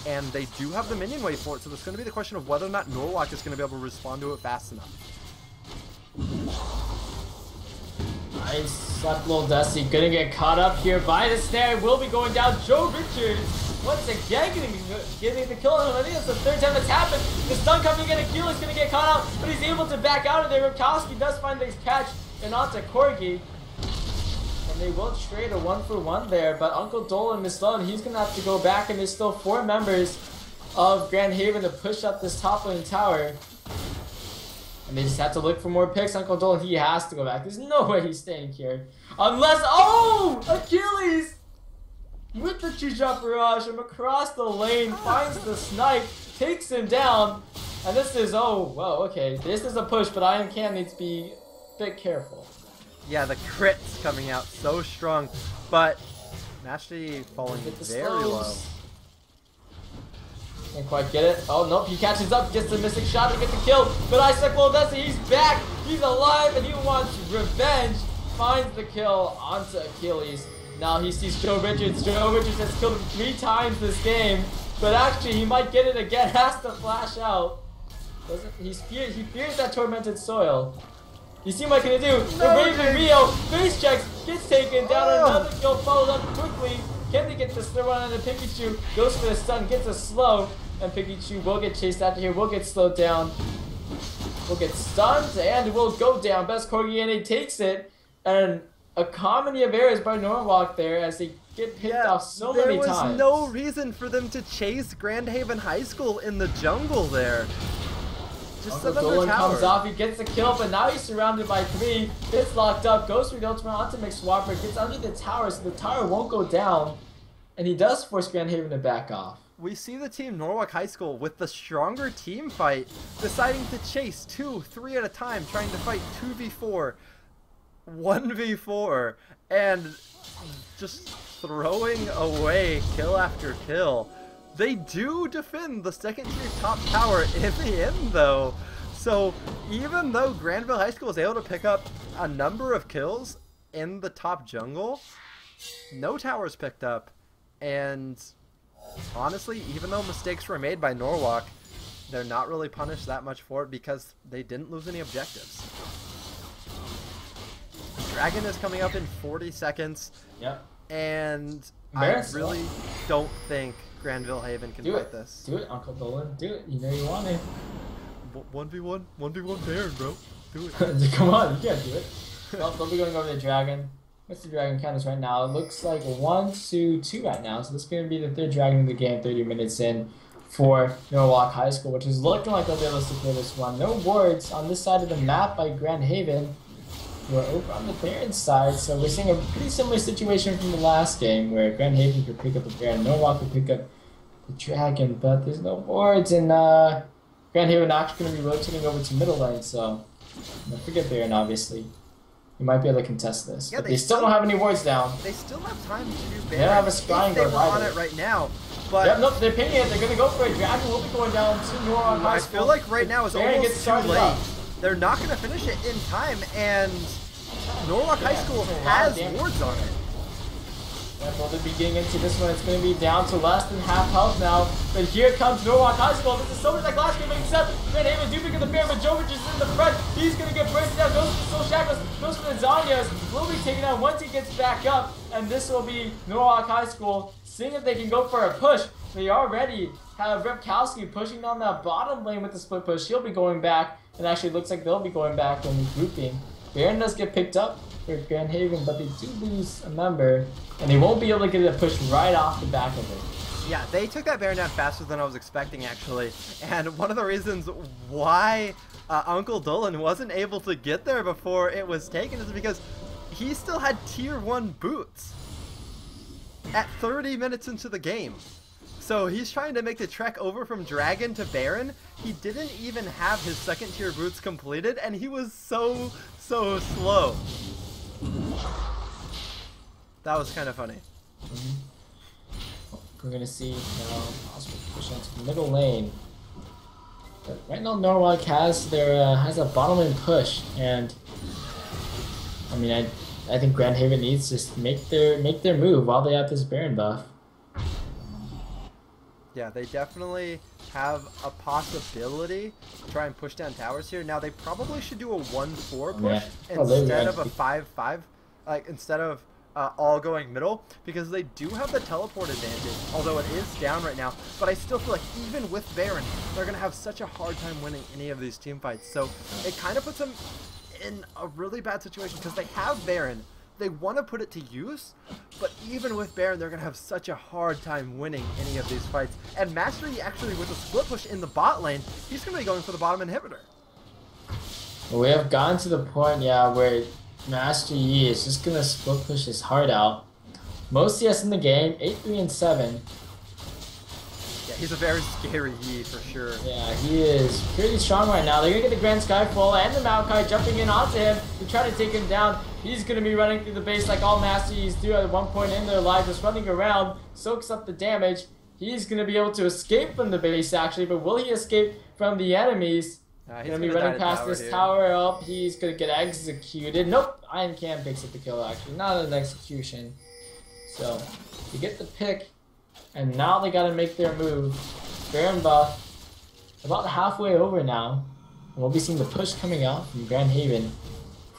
A: And they do have the minion wave for it, so it's going to be the question of whether or not Norwalk is going to be able to respond to it fast enough.
B: Nice. Left little Dusty gonna get caught up here by the snare. Will be going down. Joe Richards once again getting the kill on him. I think it's the third time that's happened. The stun coming in, Achilles gonna get caught out, but he's able to back out of there. Ripkowski does find the catch and onto Corgi. And they will trade a 1-for-1 there, but Uncle Dolan misled. He's gonna have to go back, and there's still 4 members of Grand Haven to push up this top lane tower. And they just have to look for more picks. Uncle Dolan, he has to go back. There's no way he's staying here. Unless, oh! Achilles! With the Chijap Barrage from across the lane, finds the snipe, takes him down. And this is, oh, well, okay. This is a push, but Iron Can needs to be a bit careful.
A: Yeah, the crits coming out so strong, but actually falling very low.
B: Can't quite get it. Oh, nope, he catches up, gets the missing shot to get the kill. But Icicle does it, he's back, he's alive, and he wants revenge. Finds the kill onto Achilles. Now he sees Joe Richards. Joe Richards has killed him 3 times this game. But actually, he might get it again, has to flash out. He fears that tormented soil. You see what I can do? The Raven Rio face checks, gets taken down, another kill followed up quickly. Can they get the slow run on the Pikachu? Goes for the stun, gets a slow, and Pikachu will get chased after here, will get slowed down. Will get stunned, and will go down. Best Corgi, and he takes it. And a comedy of errors by Norwalk there as they get picked off so many times.
A: There was no reason for them to chase Grand Haven High School in the jungle there. Just
B: Uncle Dolan comes off, he gets the kill, but now he's surrounded by 3. Gets locked up, goes for the ultimate onto McSwapper, gets under the tower, so the tower won't go down. And he does force Grand Haven to back off.
A: We see the team Norwalk High School with the stronger team fight deciding to chase 2, 3 at a time, trying to fight 2v4, 1v4, and just throwing away kill after kill. They do defend the second tier top tower in the end though. So even though Granville High School was able to pick up a number of kills in the top jungle, no towers picked up. And honestly, even though mistakes were made by Norwalk, they're not really punished that much for it because they didn't lose any objectives. Dragon is coming up in 40 seconds.
B: Yep.
A: And I really don't think Granville Haven can fight this.
B: Do it, Uncle Dolan. Do it. You know you want it.
A: 1v1 Baron, bro. Do it.
B: Come on, you can't do it. Well, they'll be going over the Dragon. What's the Dragon count is right now? It looks like 1, 2, 2 right now. So this is going to be the 3rd Dragon of the game, 30 minutes in for Norwalk High School, which is looking like they'll be able to secure this one. No wards on this side of the map by Grand Haven. We're over on the Baron side, so we're seeing a pretty similar situation from the last game where Grand Haven could pick up the Baron, Norwalk could pick up the Dragon, but there's no wards, and Grand Haven actually going to be rotating over to middle lane, so don't forget Baron, obviously. You might be able to contest this.
A: Yeah,
B: but they still don't have any wards down.
A: They still have time to do Baron.
B: They don't have a scrying
A: guard on it right now. But
B: yep, nope, they're pinging it. They're going to go for it. Dragon will be going down to Norwalk High School.
A: I feel like right now is almost too late. They're not going to finish it in time, and Norwalk High School has wards on it.
B: And we'll be getting into this one. It's going to be down to less than half health now. But here comes Norwalk High School. This is so much like last game, except Grand Haven do pick up the Baron, but Jovic is in the front. He's going to get burst down. Goes for the Soul Shackles. Goes for the Zanyas. Will be taken out once he gets back up. And this will be Norwalk High School seeing if they can go for a push. They already have Repkowski pushing down that bottom lane with the split push. He'll be going back. It actually looks like they'll be going back when grouping. Baron does get picked up for Grand Haven, but they do lose a member, and they won't be able to get a push right off the back of it.
A: Yeah, they took that Baron down faster than I was expecting, actually. And one of the reasons why Uncle Dolan wasn't able to get there before it was taken is because he still had tier 1 boots at 30 minutes into the game. So he's trying to make the trek over from Dragon to Baron. He didn't even have his second tier boots completed, and he was so slow. That was kind of funny.
B: We're gonna see now possible push into the middle lane. But right now Norwalk has their has a bottom lane push, and I mean I think Grand Haven needs to make their move while they have this Baron buff.
A: Yeah, they definitely have a possibility to try and push down towers here. Now, they probably should do a 1-4 push instead of a 5-5, like instead of all going middle, because they do have the teleport advantage, although it is down right now. But I still feel like even with Baron, they're going to have such a hard time winning any of these team fights. So it kind of puts them in a really bad situation because they have Baron. They want to put it to use, but even with Baron, they're going to have such a hard time winning any of these fights. And Mastery, actually, with a split push in the bot lane, he's going to be going for the bottom inhibitor.
B: Well, we have gotten to the point, yeah, where Master Yi is just going to split push his heart out. Most CS in the game, 8, 3, and 7.
A: Yeah, he's a very scary Yi for sure.
B: Yeah, he is pretty strong right now. They're going to get the Grand Skyfall and the Maokai jumping in onto him to try to take him down. He's going to be running through the base like all Master Yis do at one point in their life, just running around, soaks up the damage. He's going to be able to escape from the base, actually, but will he escape from the enemies? He's going to be running past this tower up. He's going to get executed. Nope, Iron Cam picks up the kill, actually. Not an execution. So, they get the pick, and now they got to make their move. Baron buff, about halfway over now. And we'll be seeing the push coming out from Grand Haven.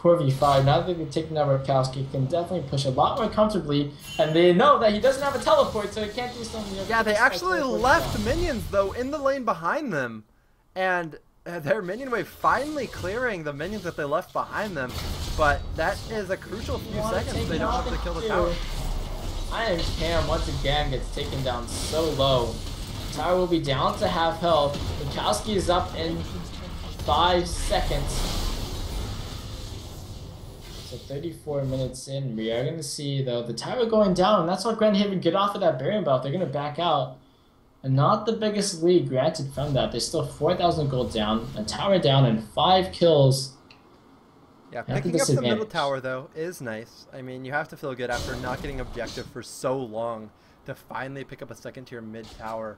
B: 4v5. Now that they've taken out Repkowski, can definitely push a lot more comfortably, and they know that he doesn't have a teleport, so he can't do something.
A: Yeah, they actually left minions though in the lane behind them, and their minion wave finally clearing the minions that they left behind them. But that is a crucial few seconds. They don't have to kill the tower.
B: Iron Cam once again gets taken down so low. The tower will be down to half health. Repkowski is up in 5 seconds. So 34 minutes in, we are going to see, though, the tower going down, and that's why Grand Haven get off of that Baron buff. They're going to back out. And not the biggest lead granted from that. They're still 4,000 gold down, a tower down, and 5 kills.
A: Yeah, picking up the middle tower, though, is nice. I mean, you have to feel good after not getting objective for so long to finally pick up a second-tier mid-tower.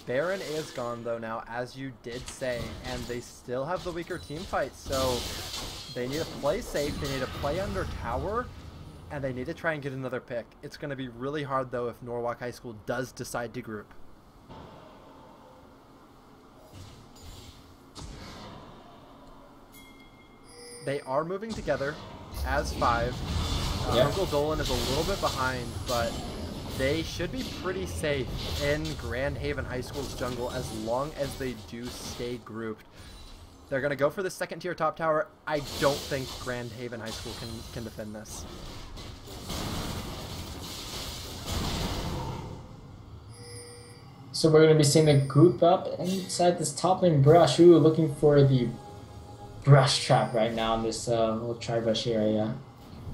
A: Baron is gone, though, now, as you did say, and they still have the weaker team fight, so they need to play safe, they need to play under tower, and they need to try and get another pick. It's going to be really hard, though, if Norwalk High School does decide to group. They are moving together as 5. Yep. Uncle Dolan is a little bit behind, but they should be pretty safe in Grand Haven High School's jungle as long as they do stay grouped. They're going to go for the second tier top tower. I don't think Grand Haven High School can defend this.
B: So we're going to be seeing the group up inside this top lane brush. Ooh, looking for the brush trap right now in this little tri-brush area.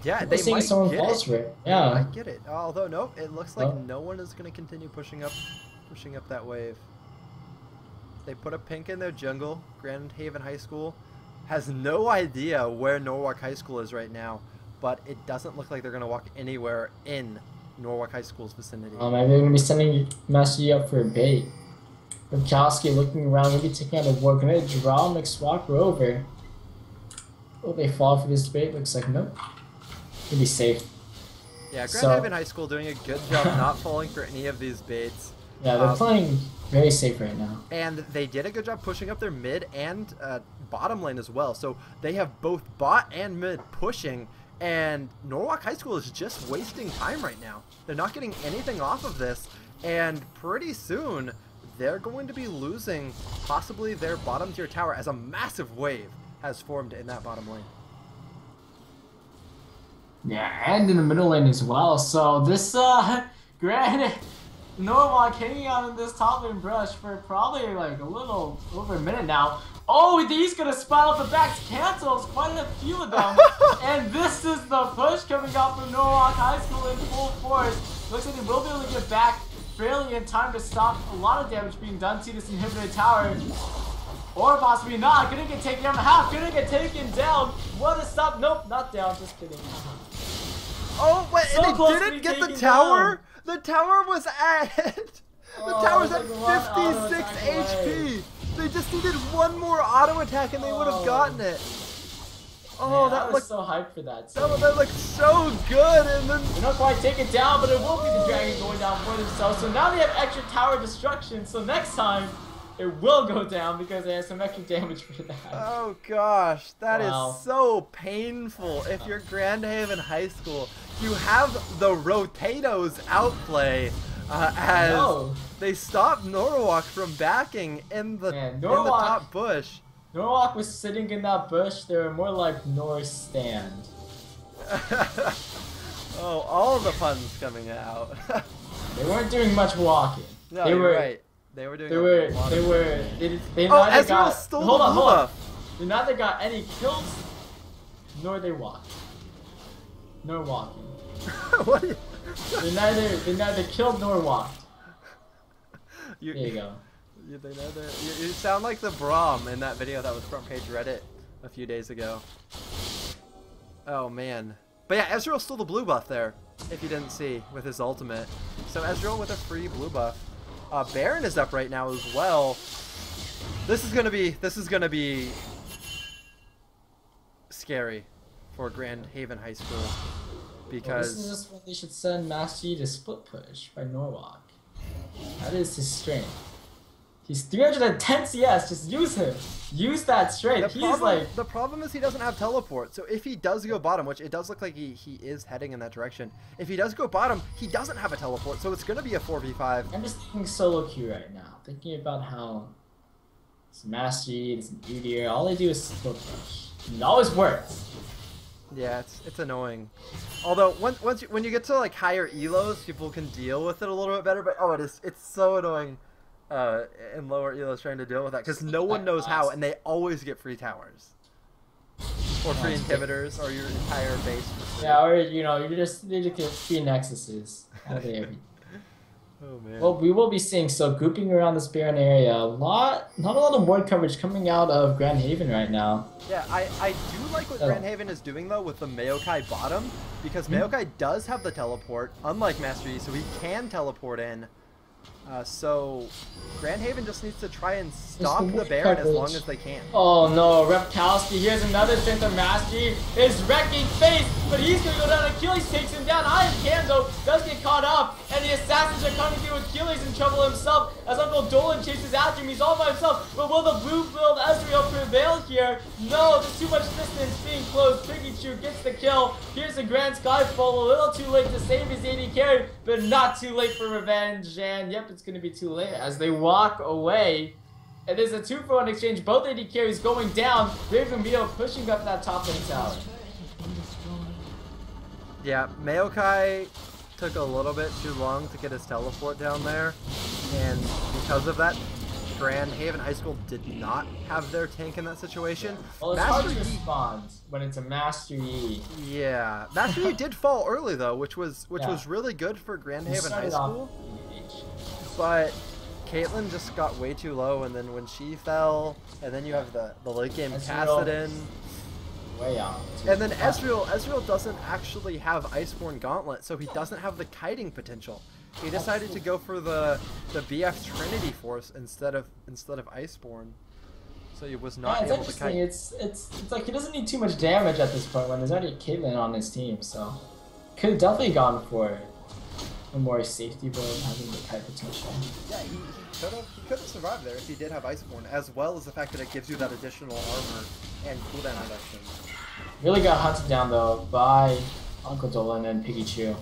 A: Yeah, they might
B: someone
A: get
B: falls
A: it.
B: For it. Yeah,
A: they might get it. Although nope, it looks like no one is going to continue pushing up that wave. They put a pink in their jungle. Grand Haven High School has no idea where Norwalk High School is right now, but it doesn't look like they're going to walk anywhere in Norwalk High School's vicinity.
B: Maybe they're going to be sending Master Yi up for a bait. Ripkowski looking around, maybe taking out a war. Going to draw McSwalker over. Will they fall for this bait? Looks like nope. Gonna be safe.
A: Yeah, Grand Haven High School doing a good job not falling for any of these baits.
B: Yeah, they're playing very safe right now.
A: And they did a good job pushing up their mid and bottom lane as well. So they have both bot and mid pushing, and Norwalk High School is just wasting time right now. They're not getting anything off of this, and pretty soon they're going to be losing possibly their bottom tier tower as a massive wave has formed in that bottom lane.
B: Yeah, and in the middle lane as well. So this Grand Norwalk hanging out in this top lane brush for probably like a little over a minute now. Oh, he's gonna spot out the backs, cancels quite a few of them. And this is the push coming out from Norwalk High School in full force. Looks like they will be able to get back fairly in time to stop a lot of damage being done to this inhibitor tower. Or possibly not. Gonna get taken down in half. Gonna get taken down. What a stop. Nope, not down. Just kidding.
A: Oh, wait, so and they didn't get the tower? Down. The tower was at... The tower's at 56 HP. They just needed one more auto attack and they would have gotten it.
B: Oh, man, that looked so hyped for that.
A: That looked so good, and then
B: they're not quite take it down, but it will be the dragon going down for themselves. So now they have extra tower destruction. So next time it will go down because they have some extra damage for that.
A: Oh gosh, that is so painful. If you're Grand Haven High School, you have the Rotatos outplay as they stopped Norwalk from backing in the top bush.
B: Norwalk was sitting in that bush. They were more like North stand.
A: Oh, all the puns coming out.
B: They weren't doing much walking.
A: No, you're right. They were doing.
B: They neither got. Hold on. They neither got any kills, nor they walked. Nor walking.
A: What?
B: They neither killed nor walked. There you go.
A: You sound like the Braum in that video that was front page Reddit a few days ago. Oh man. But yeah, Ezreal stole the blue buff there, if you didn't see, with his ultimate. So Ezreal with a free blue buff. Baron is up right now as well. This is gonna be scary for Grand Haven High School because
B: this is just when they should send Master Yi to split push by Norwalk. That is his strength. He's 310 CS. Just use him. Use that strength.
A: The problem is he doesn't have teleport. So if he does go bottom, which it does look like he is heading in that direction, if he does go bottom, he doesn't have a teleport. So it's going to be a 4v5.
B: I'm just thinking solo queue right now. Thinking about how it's Master Yi, it's an Udyr, all they do is split push. It always works.
A: Yeah, it's annoying. Although when you get to like higher elos, people can deal with it a little bit better. But it's so annoying. In lower elos trying to deal with that because no one knows how, and they always get free towers or free inhibitors or your entire base.
B: Yeah, or you just need to get free nexuses.
A: Oh man.
B: Well, we will be seeing grouping around this Baron area. Not a lot of ward coverage coming out of Grand Haven right now.
A: Yeah, I do like what Grand Haven is doing though with the Maokai bottom because Maokai does have the teleport, unlike Master Yi, so he can teleport in. So Grand Haven just needs to try and stop the Baron as long as they can.
B: Oh no, Ripkowski, here's another strength of Master Yi. Is wrecking face, but he's gonna go down. Achilles takes him down. Iron Kanzo does get caught up, and the assassins are coming through. Achilles in trouble himself as Uncle Dolan chases after him. He's all by himself, but will the blue build Ezreal prevail here? No, there's too much distance being closed. Pikachu gets the kill. Here's the Grand Skyfall, a little too late to save his AD carry, but not too late for revenge. And yep, it's gonna be too late as they walk away. And there's a 2-for-1 exchange. Both AD carries going down. Raven Beal pushing up that top lane tower.
A: Yeah, Maokai took a little bit too long to get his teleport down there, and because of that, Grand Haven High School did not have their tank in that situation.
B: Well, it's hard to respond when it's a Master Yi.
A: Yeah, Master Yi did fall early though, which was really good for Grand Haven High School. But Caitlyn just got way too low, and then when she fell, and then you have the late game Kassadin.
B: Way out.
A: And then Ezreal doesn't actually have Iceborne Gauntlet, so he doesn't have the kiting potential. He decided to go for the BF Trinity Force instead of Iceborne. So he was not able to kite.
B: It's like he doesn't need too much damage at this point when there's already Caitlyn on his team, so could have definitely gone for a more safety build, having the kite potential.
A: Yeah, he could have survived there if he did have Iceborne, as well as the fact that it gives you that additional armor and cooldown reduction.
B: Really got hunted down though by Uncle Dolan and Pikachu.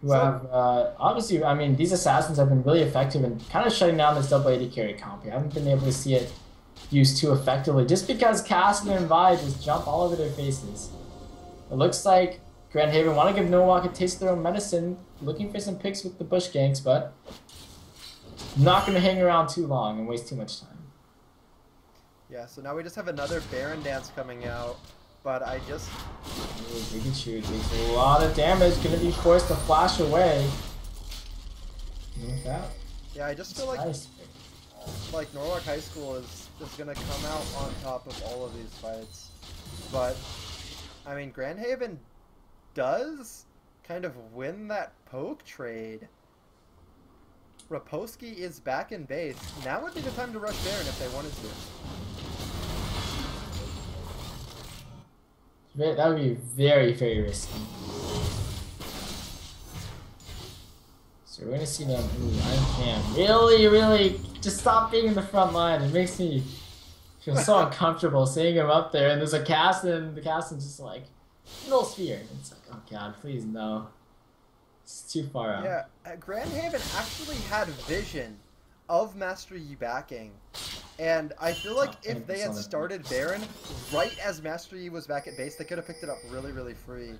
B: Who have, obviously, I mean, these assassins have been really effective in kind of shutting down this double AD carry comp. I haven't been able to see it used too effectively, just because Kassadin and Vi just jump all over their faces. It looks like Grand Haven want to give Norwalk a taste of their own medicine, looking for some picks with the bush ganks, but not going to hang around too long and waste too much time.
A: Yeah, so now we just have another Baron dance coming out. But I just...
B: Ooh, Pikachu takes a lot of damage, gonna be forced to flash away. Like that.
A: Yeah, I just feel like Norwalk High School is gonna come out on top of all of these fights. But, I mean, Grand Haven does kind of win that poke trade. Raposki is back in base. Now would be the time to rush Baron if they wanted to.
B: That would be very, very risky. So we're gonna see them. Ooh, I really just stop being in the front line. It makes me feel so uncomfortable seeing him up there. And there's a Kassadin. The Kassadin's just like no sphere. It's like, oh god, please no. It's too far out.
A: Yeah, Grand Haven actually had vision of Master Yi backing. And I feel like if they had started Baron right as Master Yi was back at base, they could have picked it up really, really free.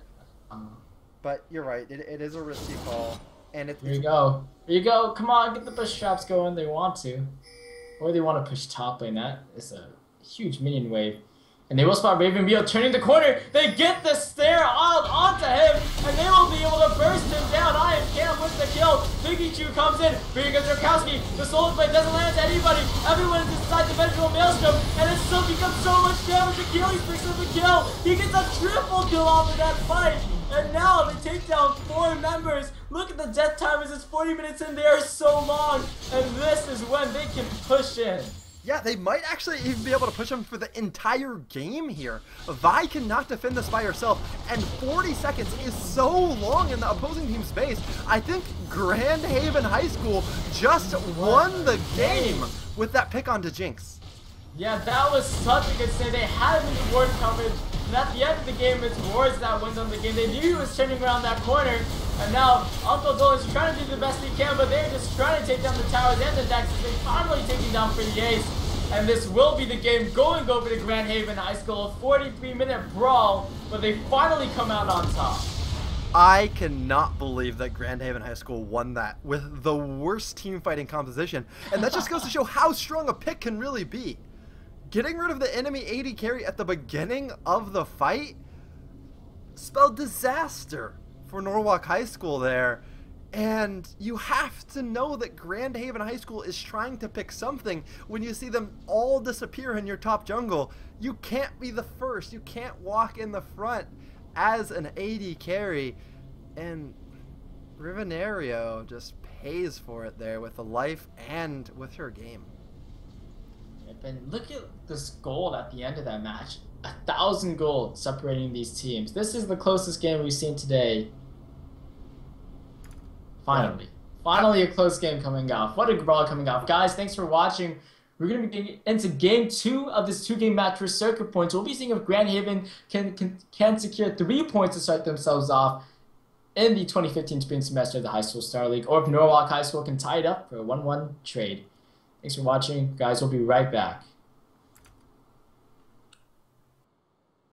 A: But you're right, it is a risky call. And
B: Here you go. Here you go. Come on, get the bush traps going. They want to. Or they want to push top lane. That is a huge minion wave. And they will spot Raven Beal turning the corner. They get the stare onto him, and they will be able to burst him down. I am Cam with the kill. Pikachu comes in. Here comes Rakowski. The Soul Blade doesn't land to anybody. Everyone is inside the vengeful Maelstrom, and it still becomes so much damage. Achilles picks up the kill. He gets a triple kill off of that fight. And now they take down 4 members. Look at the death timers. It's 40 minutes in. They are so long. And this is when they can push in.
A: Yeah, they might actually even be able to push him for the entire game here. Vi cannot defend this by herself, and 40 seconds is so long in the opposing team's space. I think Grand Haven High School just won the game with that pick onto Jinx.
B: Yeah, that was such a good save. They had him in ward coverage, and at the end of the game, it's Wards that wins on the game. They knew he was turning around that corner, and now Uncle Dolan's trying to do the best he can, but they're just trying to take down the towers and the Dexes. They finally taking down for the ace, and this will be the game going over to Grand Haven High School. A 43-minute brawl, but they finally come out on top.
A: I cannot believe that Grand Haven High School won that with the worst team fighting composition, and that just goes to show how strong a pick can really be. Getting rid of the enemy AD carry at the beginning of the fight spelled disaster for Norwalk High School there. And you have to know that Grand Haven High School is trying to pick something when you see them all disappear in your top jungle. You can't be the first. You can't walk in the front as an AD carry. And Rivenario just pays for it there with the life and with her game.
B: And look at this gold at the end of that match. 1,000 gold separating these teams. This is the closest game we've seen today. Finally a close game coming off. What a brawl coming off. Guys, thanks for watching. We're going to be getting into game 2 of this 2-game match for circuit points. We'll be seeing if Grand Haven can secure 3 points to start themselves off in the 2015 spring semester of the High School Star League, or if Norwalk High School can tie it up for a 1-1 trade. Thanks for watching. Guys, we'll be right back.